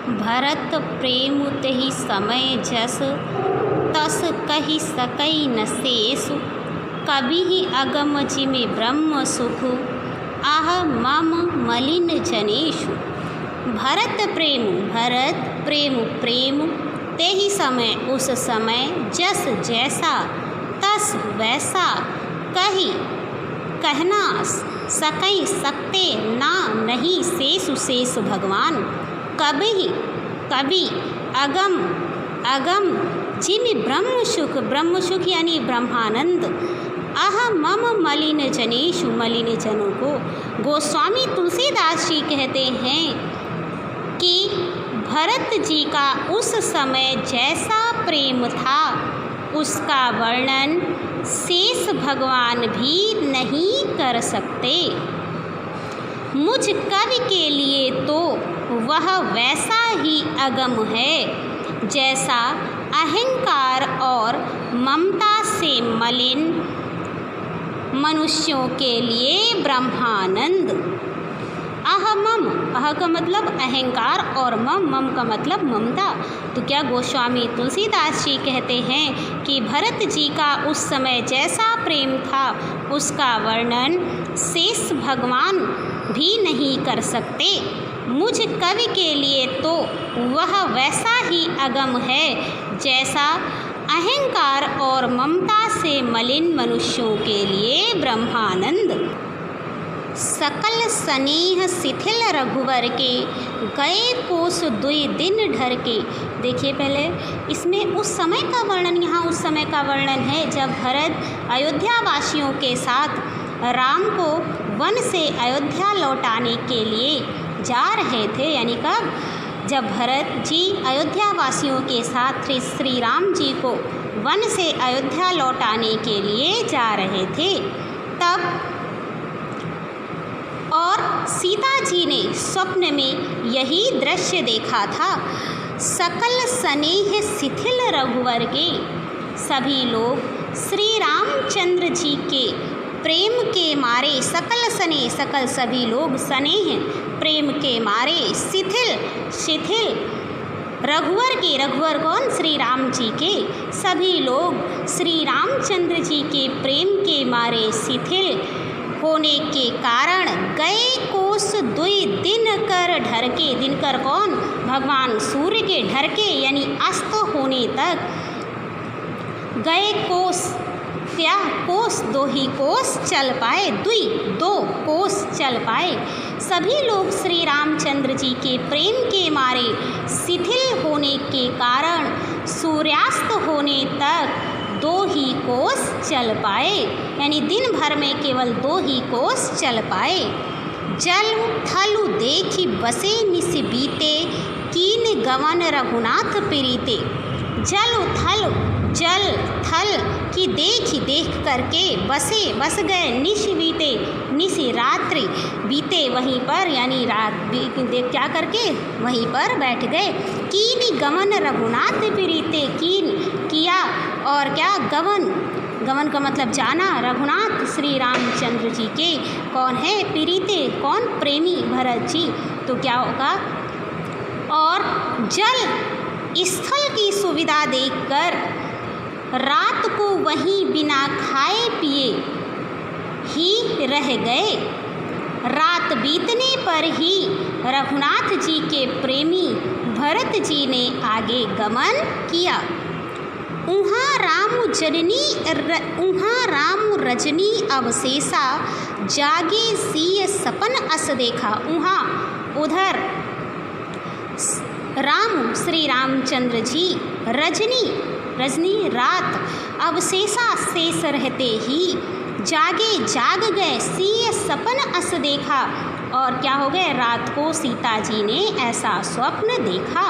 भरत प्रेम तेहि समय जस, तस कहि सकई न शेषु। कबिहि अगम जिमि ब्रह्म सुख, आह मम मलिन जनेषु। भरत प्रेम प्रेम तेहि समय उस समय, जस जैसा, तस वैसा, कहि कहना सकई सकते ना नहीं शेषु शेष भगवान। कभी अगम जिमि ब्रह्म सुख यानी ब्रह्मानंद। आह मम मलिन जनेषु मलिन जनों को। गोस्वामी तुलसीदास जी कहते हैं कि भरत जी का उस समय जैसा प्रेम था उसका वर्णन शेष भगवान भी नहीं कर सकते। मुझ कवि के लिए तो वह वैसा ही अगम है जैसा अहंकार और ममता से मलिन मनुष्यों के लिए ब्रह्मानंद। अह का मतलब अहंकार और मम का मतलब ममता। तो क्या गोस्वामी तुलसीदास जी कहते हैं कि भरत जी का उस समय जैसा प्रेम था उसका वर्णन शेष भगवान भी नहीं कर सकते। मुझ कवि के लिए तो वह वैसा ही अगम है जैसा अहंकार और ममता से मलिन मनुष्यों के लिए ब्रह्मानंद। सकल स्नेह शिथिल रघुवर के, गए कोस दुई दिन ढर के। देखिए पहले इसमें उस समय का वर्णन, यहाँ उस समय का वर्णन है जब भरत अयोध्या वासियों के साथ राम को वन से अयोध्या लौटाने के लिए जा रहे थे। यानी कब? जब भरत जी अयोध्या वासियों के साथ श्री राम जी को वन से अयोध्या लौटाने के लिए जा रहे थे तब, और सीता जी ने स्वप्न में यही दृश्य देखा था। सकल स्नेह शिथिल रघुवर के, सभी लोग श्री रामचंद्र जी के प्रेम के मारे, सकल सभी लोग स्नेह प्रेम के मारे, शिथिल रघुवर कौन? श्री राम जी के। सभी लोग श्री रामचंद्र जी के प्रेम के मारे शिथिल होने के कारण गए कोस दुई दिन कर ढर के। दिनकर कौन? भगवान सूर्य के ढर के यानी अस्त होने तक गए कोस। क्या कोस? 2 ही कोस चल पाए, 2 कोस चल पाए। सभी लोग श्री रामचंद्र जी के प्रेम के मारे शिथिल होने के कारण सूर्यास्त होने तक 2 ही कोस चल पाए, यानी दिन भर में केवल 2 ही कोस चल पाए। जल थल देखी बसे निस बीते, कीन गवन रघुनाथ प्रीते। जल थल की देख करके बस गए, निश रात्रि बीते वहीं पर, यानी रात देख क्या करके वहीं पर बैठ गए। कीन गवन रघुनाथ प्रीते, कीन किया और क्या? गवन का मतलब जाना, रघुनाथ श्री रामचंद्र जी के कौन है? प्रीते कौन? प्रेमी भरत जी। तो क्या होगा? और जल स्थल की सुविधा देखकर रात को वहीं बिना खाए पिए ही रह गए। रात बीतने पर ही रघुनाथ जी के प्रेमी भरत जी ने आगे गमन किया। उहाँ राम रजनी अवशेषा, जागे सिय सपन अस देखा। उधर राम श्री रामचंद्र जी रजनी रात अवशेषा शेष रहते ही जाग गए, सिय सपन अस देखा। और क्या हो गए? रात को सीता जी ने ऐसा स्वप्न देखा।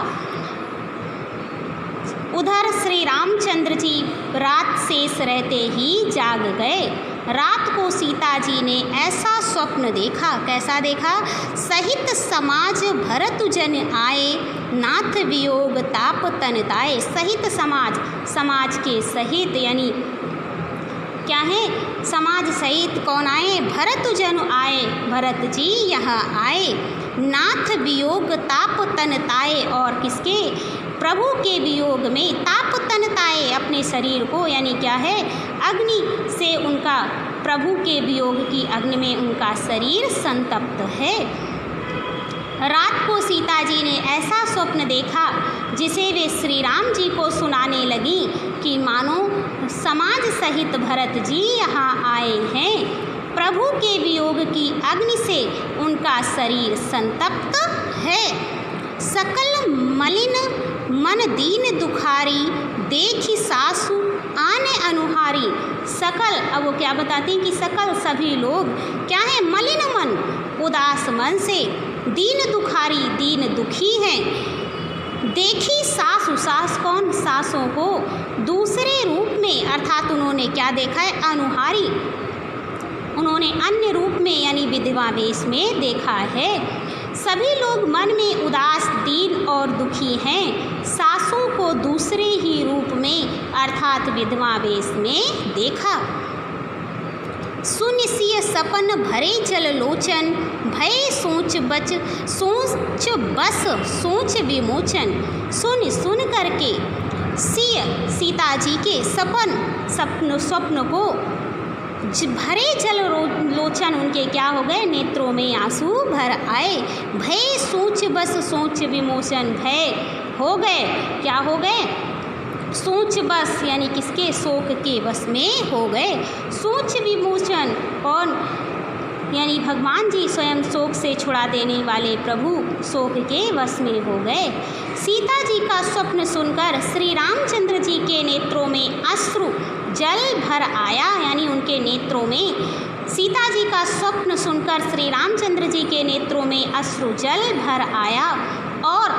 उधर श्री रामचंद्र जी रात शेष रहते ही जाग गए। रात को सीता जी ने ऐसा स्वप्न देखा। कैसा देखा? सहित समाज भरत जन आए, नाथ वियोग ताप तन ताए। सहित समाज के सहित यानी क्या है? समाज सहित कौन आए? भरत जन आए, भरत जी यहाँ आए। नाथ वियोग ताप तनताए, और किसके, प्रभु के वियोग में ताप तनताए, अपने शरीर को, यानी क्या है, अग्नि से उनका, प्रभु के वियोग की अग्नि में उनका शरीर संतप्त है। रात को सीता जी ने ऐसा स्वप्न देखा जिसे वे श्री राम जी को सुनाने लगी कि मानो समाज सहित भरत जी यहाँ आए हैं। प्रभु के वियोग की अग्नि से उनका शरीर संतप्त है। सकल मलिन मन दीन दुखारी, देखी सासु आने अनुहारी। सकल, अब वो क्या बताती हैं कि सकल सभी लोग क्या है, मलिन मन, उदास मन से, दीन दुखारी, दीन दुखी हैं। देखी सासु, सास कौन, सासों को दूसरे रूप में, अर्थात उन्होंने क्या देखा है, अनुहारी, उन्होंने अन्य रूप में यानी विधवा वेश में देखा है। सभी लोग मन में उदास, दीन और दुखी हैं। सासों को दूसरे ही रूप में अर्थात विधवा वेश में देखा। सुनिसिय सपन भरे जल लोचन, भय सोच बच सोच बस सोच विमोचन। सुन करके सिय सीता जी के स्वप्न को भरे जल लोचन, उनके क्या हो गए, नेत्रों में आंसू भर आए। भय सोच बस सोच विमोचन, भय हो गए, क्या हो गए, सोच बस यानी किसके, शोक के वश में हो गए। सोच विमोचन कौन, यानी भगवान जी स्वयं शोक से छुड़ा देने वाले प्रभु शोक के वश में हो गए। सीता जी का स्वप्न सुनकर श्री रामचंद्र जी के नेत्रों में अश्रु जल भर आया, यानी उनके नेत्रों में, सीता जी का स्वप्न सुनकर श्री रामचंद्र जी के नेत्रों में अश्रु जल भर आया और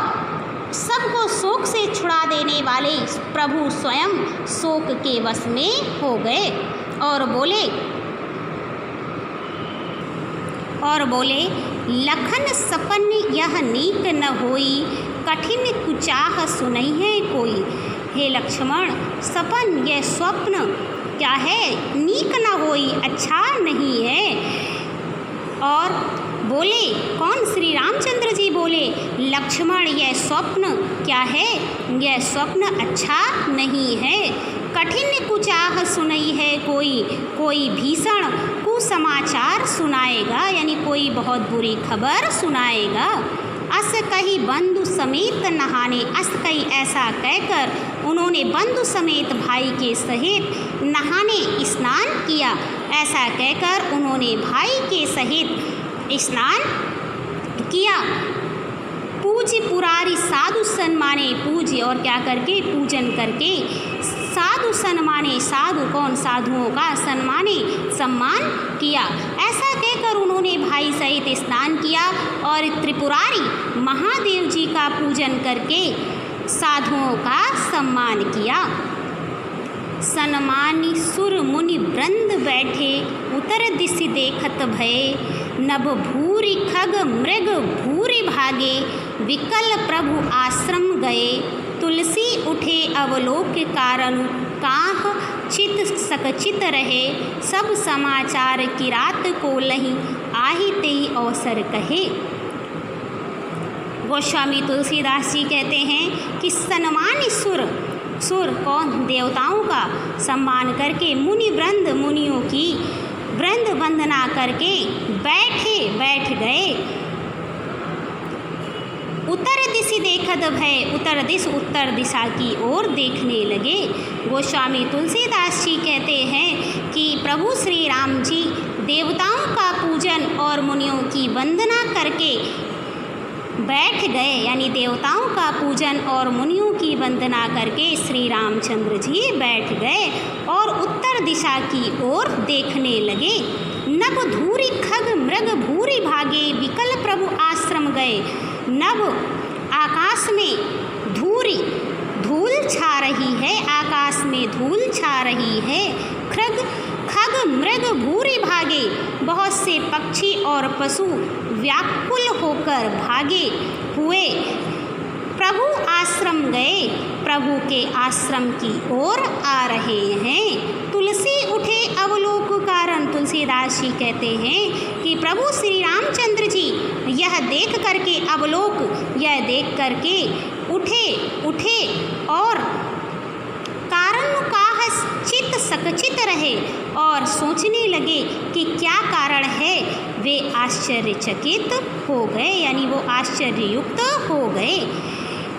सबको शोक से छुड़ा देने वाले प्रभु स्वयं शोक के वश में हो गए और बोले लखन सपन यह नीक न होई, कठिन कुचाह सुनई है कोई। हे लक्ष्मण, सपन यह स्वप्न क्या है, नीक न होई, अच्छा नहीं है। और बोले कौन, श्री रामचंद्र जी बोले लक्ष्मण यह स्वप्न क्या है, यह स्वप्न अच्छा नहीं है। कठिन कुचाह सुनई है कोई भीषण कुसमाचार सुनाएगा, यानी कोई बहुत बुरी खबर सुनाएगा। अस कही बंधु समेत नहाने, अस कही ऐसा कहकर उन्होंने बंधु समेत भाई के सहित नहाने स्नान किया। ऐसा कहकर उन्होंने भाई के सहित स्नान किया। पूज्य पुरारी साधु सन्माने, पूज्य और क्या करके, पूजन करके, साधु सन्माने, साधु कौन, साधुओं का सन्माने सम्मान किया। ऐसा कहकर उन्होंने भाई सहित स्नान किया और त्रिपुरारी महादेव जी का पूजन करके साधुओं का सम्मान किया। सन्मानी सुर मुनि वृंद बैठे, उतर दिश देखत भये, नभ भूरि खग मृग भूरि भागे, विकल प्रभु आश्रम गए। तुलसी उठे अवलोक कारण, काह चित सकचित रहे, सब समाचार की रात को लही, आही तेई अवसर कहे। गोस्वामी तुलसीदास जी कहते हैं कि सन्मानी सुर कौन, देवताओं का सम्मान करके, मुनि वृंद मुनियों की वृंद वंदना करके बैठ गए। उत्तर दिश देखत भय, उत्तर दिशा की ओर देखने लगे। गोस्वामी तुलसीदास जी कहते हैं कि प्रभु श्री राम जी देवताओं का पूजन और मुनियों की वंदना करके बैठ गए, यानी देवताओं का पूजन और मुनियों की वंदना करके श्री रामचंद्र जी बैठ गए और उत्तर दिशा की ओर देखने लगे। नभ धूरी खग मृग भूरी भागे, विकल प्रभु आश्रम गए। नभ आकाश में धूल छा रही है, आकाश में धूल छा रही है। खग मृग भूरी भागे, बहुत से पक्षी और पशु व्याकुल होकर भागे हुए प्रभु आश्रम गए, प्रभु के आश्रम की ओर आ रहे हैं। तुलसी उठे अवलोक कारण, तुलसीदास जी कहते हैं कि प्रभु श्री रामचंद्र जी यह देख करके अवलोक, यह देख करके उठे और कारणुकाह चित सकचित रहे और सोचने लगे कि क्या कारण है। वे आश्चर्यचकित हो गए, यानी वो आश्चर्ययुक्त हो गए।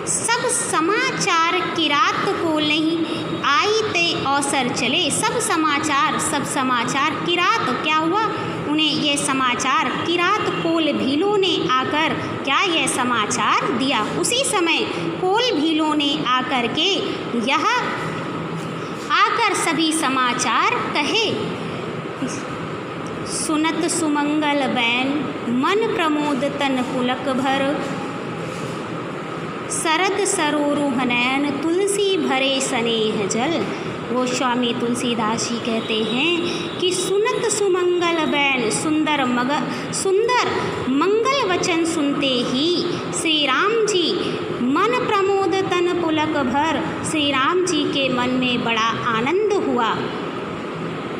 सब समाचार किरात को नहीं आई ते अवसर चले। सब समाचार किरात, क्या हुआ, उन्हें ये समाचार किरात कोल भीलों ने आकर क्या यह समाचार दिया। उसी समय कोल भीलों ने आकर के यह आकर सभी समाचार कहे। सुनत सुमंगल बैन मन प्रमोद तन पुलक भर, शरद सरोरुह नयन तुलसी भरे स्नेह जल। गोस्वामी तुलसीदास जी कहते हैं कि सुनत सुमंगल बैन, सुंदर मंगल वचन सुनते ही श्री राम जी मन प्रमोद तन पुलक भर, श्री राम जी के मन में बड़ा आनंद हुआ।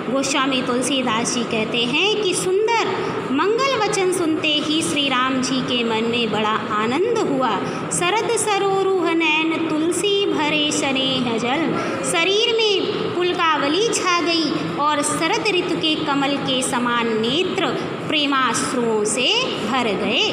गोस्वामी तुलसीदास जी कहते हैं कि सुंदर मंगल वचन सुनते ही श्री राम जी के मन में बड़ा आनंद हुआ। शरद सरोरुह नयन तुलसी भरे स्नेह जल, शरीर में पुलकावली छा गई और शरद ऋतु के कमल के समान नेत्र प्रेमाश्रुओं से भर गए।